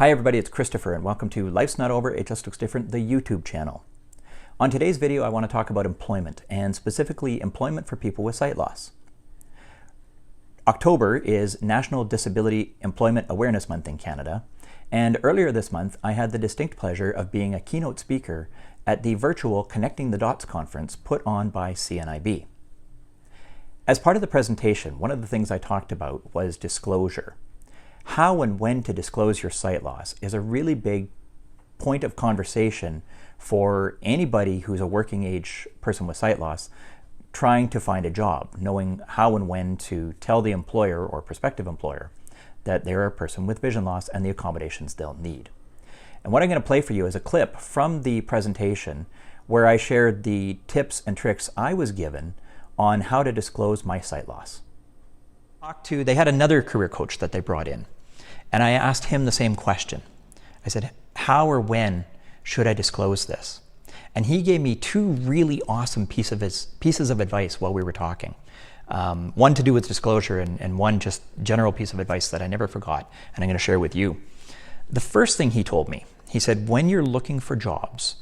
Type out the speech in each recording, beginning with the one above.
Hi everybody, it's Christopher and welcome to Life's Not Over, It Just Looks Different, the YouTube channel. On today's video, I want to talk about employment, and specifically employment for people with sight loss. October is National Disability Employment Awareness Month in Canada, and earlier this month, I had the distinct pleasure of being a keynote speaker at the virtual Connecting the Dots conference put on by CNIB. As part of the presentation, one of the things I talked about was disclosure. How and when to disclose your sight loss is a really big point of conversation for anybody who's a working age person with sight loss trying to find a job, knowing how and when to tell the employer or prospective employer that they're a person with vision loss and the accommodations they'll need. And what I'm going to play for you is a clip from the presentation where I shared the tips and tricks I was given on how to disclose my sight loss. They had another career coach that they brought in, and I asked him the same question. I said, how or when should I disclose this? And he gave me two really awesome pieces of advice while we were talking. One to do with disclosure and one just general piece of advice that I never forgot, and I'm going to share with you. The first thing he told me, he said, when you're looking for jobs,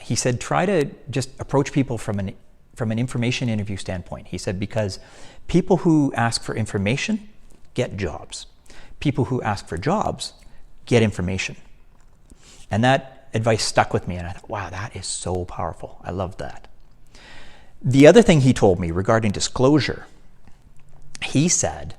he said, try to just approach people from an information interview standpoint. He said, because people who ask for information get jobs. People who ask for jobs get information. And that advice stuck with me, and I thought, wow, that is so powerful. I love that. The other thing he told me regarding disclosure, he said,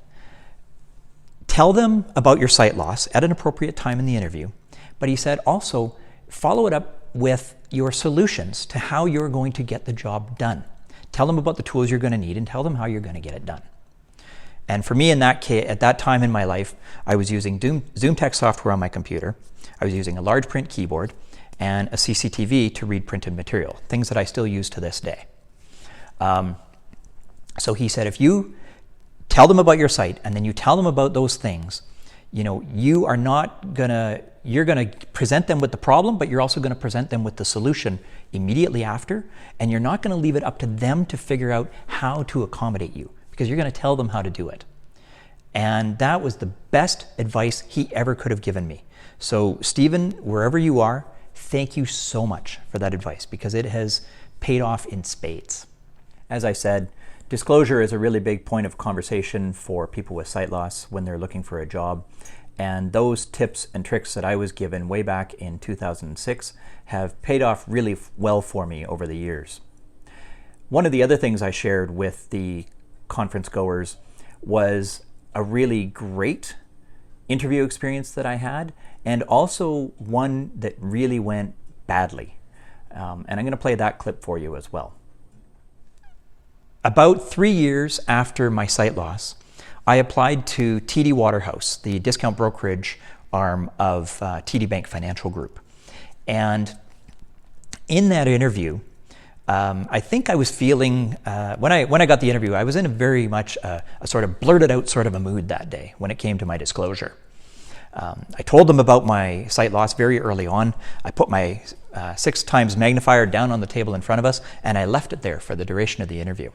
tell them about your sight loss at an appropriate time in the interview, but he said also follow it up with your solutions to how you're going to get the job done. Tell them about the tools you're going to need and tell them how you're going to get it done. And for me in that case, at that time in my life, I was using Zoom Text software on my computer. I was using a large print keyboard and a CCTV to read printed material, things that I still use to this day. So he said, if you tell them about your site and then you tell them about those things, you're going to present them with the problem, but you're also going to present them with the solution immediately after, and you're not going to leave it up to them to figure out how to accommodate you, because you're going to tell them how to do it. And that was the best advice he ever could have given me. So Stephen, wherever you are, thank you so much for that advice, because it has paid off in spades. As I said, disclosure is a really big point of conversation for people with sight loss when they're looking for a job. And those tips and tricks that I was given way back in 2006 have paid off really well for me over the years. One of the other things I shared with the conference goers was a really great interview experience that I had, and also one that really went badly. And I'm going to play that clip for you as well. About 3 years after my sight loss, I applied to TD Waterhouse, the discount brokerage arm of TD Bank Financial Group. And in that interview, I think I was feeling, when I got the interview, I was in a very much a sort of blurted out sort of a mood that day when it came to my disclosure. I told them about my sight loss very early on. I put my 6x magnifier down on the table in front of us, and I left it there for the duration of the interview.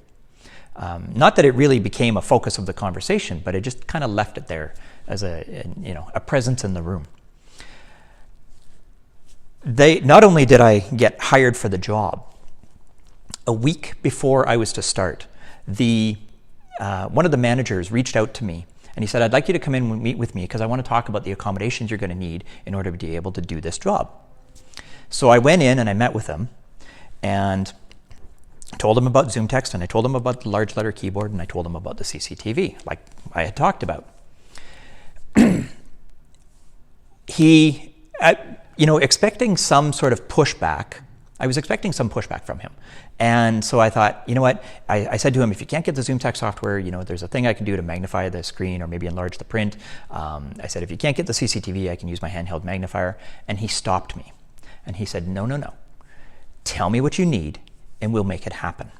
Not that it really became a focus of the conversation, but it just kind of left it there as a presence in the room. Not only did I get hired for the job, a week before I was to start, one of the managers reached out to me and he said, I'd like you to come in and meet with me because I want to talk about the accommodations you're going to need in order to be able to do this job. So I went in and I met with him and told him about Zoom Text, and I told him about the large letter keyboard, and I told him about the CCTV, like I had talked about. He, expecting some sort of pushback, I was expecting some pushback from him. And so I thought, you know what, I said to him, if you can't get the Zoom Text software, there's a thing I can do to magnify the screen or maybe enlarge the print. I said, if you can't get the CCTV, I can use my handheld magnifier. And he stopped me. And he said, no. Tell me what you need, and we'll make it happen.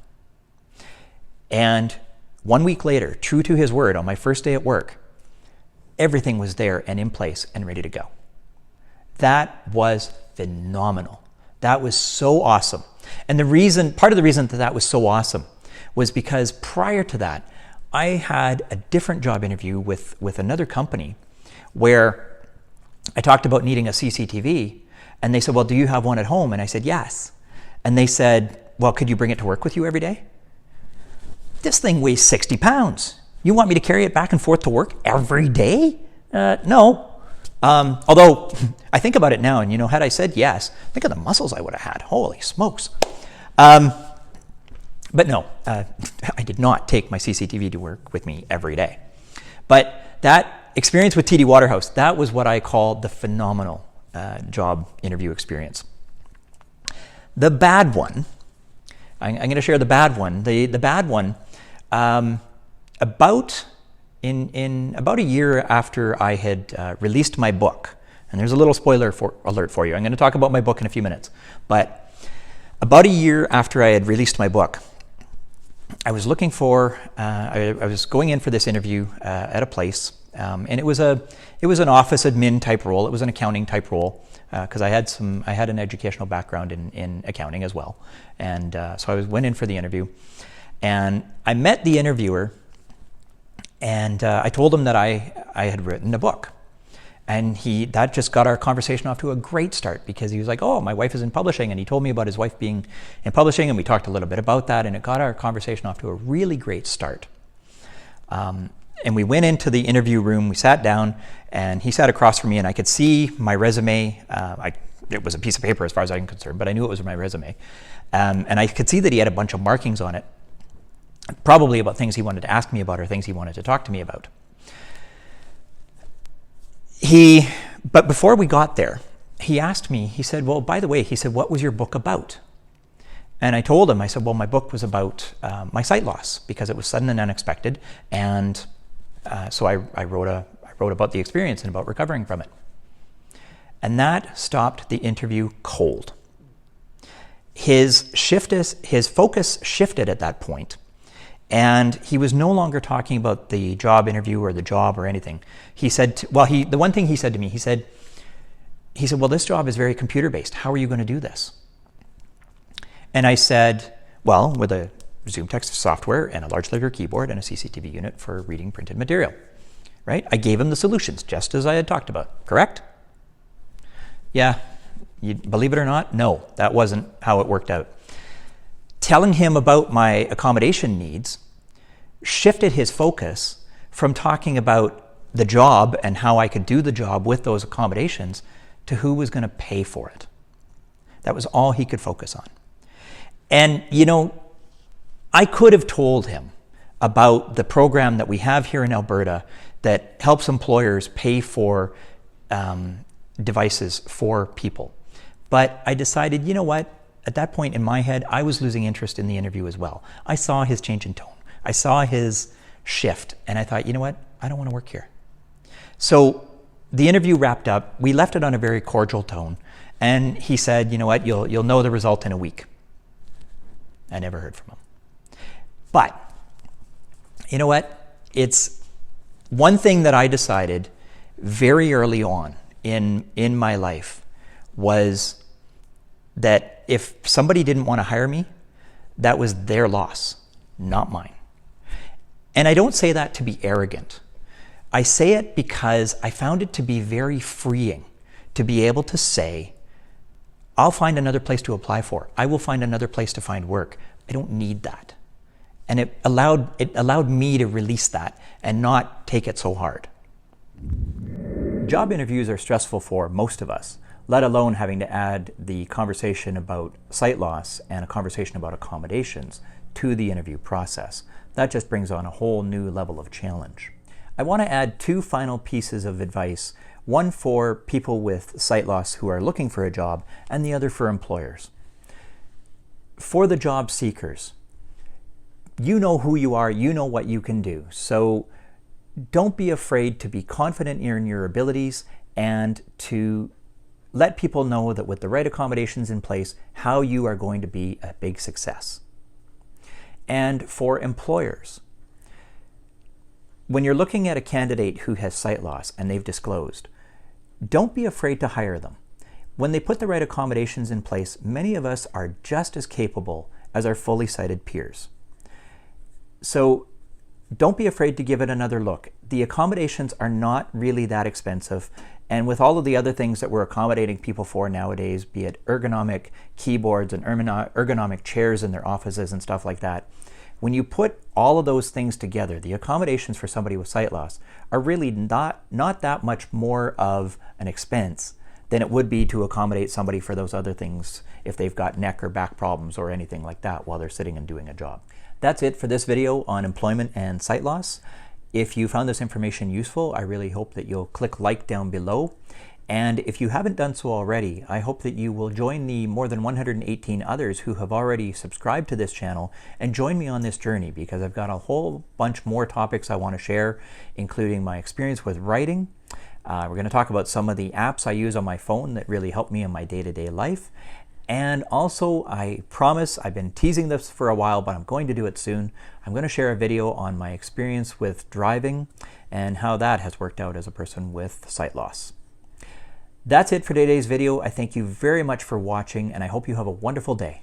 And 1 week later, true to his word, on my first day at work, everything was there and in place and ready to go. That was phenomenal. That was so awesome. And part of the reason that was so awesome was because prior to that, I had a different job interview with another company where I talked about needing a CCTV, and they said, well, do you have one at home? And I said, yes. And they said, well, could you bring it to work with you every day? This thing weighs 60 pounds. You want me to carry it back and forth to work every day? No. Although I think about it now, and had I said yes, think of the muscles I would have had. Holy smokes. But no, I did not take my CCTV to work with me every day. But that experience with TD Waterhouse, that was what I called the phenomenal job interview experience. The bad one, I'm going to share the bad one. The bad one, about a year after I had released my book, and there's a little spoiler alert for you. I'm going to talk about my book in a few minutes. But about a year after I had released my book, I was looking for, I was going in for this interview at a place, and it was an office admin type role. It was an accounting type role, because I had an educational background in accounting as well. And so I went in for the interview, and I met the interviewer, and I told him that I had written a book. And that just got our conversation off to a great start, because he was like, oh, my wife is in publishing. And he told me about his wife being in publishing, and we talked a little bit about that, and it got our conversation off to a really great start. And we went into the interview room, we sat down, and he sat across from me, and I could see my resume. It was a piece of paper as far as I'm concerned, but I knew it was my resume. And I could see that he had a bunch of markings on it, probably about things he wanted to ask me about or things he wanted to talk to me about. But before we got there, he asked me, he said, well, by the way, he said, what was your book about? And I told him, I said, well, my book was about my sight loss, because it was sudden and unexpected. And so I wrote about the experience and about recovering from it. And that stopped the interview cold. His focus shifted at that point. And he was no longer talking about the job interview or the job or anything. He said, the one thing he said to me, he said, well, this job is very computer-based. How are you going to do this? And I said, well, with a Zoom text software and a large letter keyboard and a CCTV unit for reading printed material, right? I gave him the solutions, just as I had talked about, correct? Yeah, you believe it or not? No, that wasn't how it worked out. Telling him about my accommodation needs shifted his focus from talking about the job and how I could do the job with those accommodations to who was going to pay for it. That was all he could focus on. And, I could have told him about the program that we have here in Alberta that helps employers pay for devices for people. But I decided, you know what? At that point in my head, I was losing interest in the interview as well. I saw his change in tone. I saw his shift, and I thought, you know what? I don't want to work here. So the interview wrapped up. We left it on a very cordial tone, and he said, you know what? You'll know the result in a week. I never heard from him. But you know what? It's one thing that I decided very early on in my life was that if somebody didn't want to hire me, that was their loss, not mine. And I don't say that to be arrogant. I say it because I found it to be very freeing to be able to say, I'll find another place to apply for. I will find another place to find work. I don't need that. And it allowed me to release that and not take it so hard. Job interviews are stressful for most of us, let alone having to add the conversation about sight loss and a conversation about accommodations to the interview process. That just brings on a whole new level of challenge. I want to add two final pieces of advice, one for people with sight loss who are looking for a job, and the other for employers. For the job seekers, you know who you are, you know what you can do. So don't be afraid to be confident in your abilities and to let people know that with the right accommodations in place, how you are going to be a big success. And for employers, when you're looking at a candidate who has sight loss and they've disclosed, don't be afraid to hire them. When they put the right accommodations in place, many of us are just as capable as our fully sighted peers. So don't be afraid to give it another look. the accommodations are not really that expensive. And with all of the other things that we're accommodating people for nowadays, be it ergonomic keyboards and ergonomic chairs in their offices and stuff like that, when you put all of those things together, the accommodations for somebody with sight loss are really not that much more of an expense than it would be to accommodate somebody for those other things if they've got neck or back problems or anything like that while they're sitting and doing a job. That's it for this video on employment and sight loss. If you found this information useful, I really hope that you'll click like down below. And if you haven't done so already, I hope that you will join the more than 118 others who have already subscribed to this channel and join me on this journey, because I've got a whole bunch more topics I want to share, including my experience with writing. We're going to talk about some of the apps I use on my phone that really help me in my day-to-day life. And also, I promise, I've been teasing this for a while, but I'm going to do it soon. I'm going to share a video on my experience with driving and how that has worked out as a person with sight loss. That's it for today's video. I thank you very much for watching, and I hope you have a wonderful day.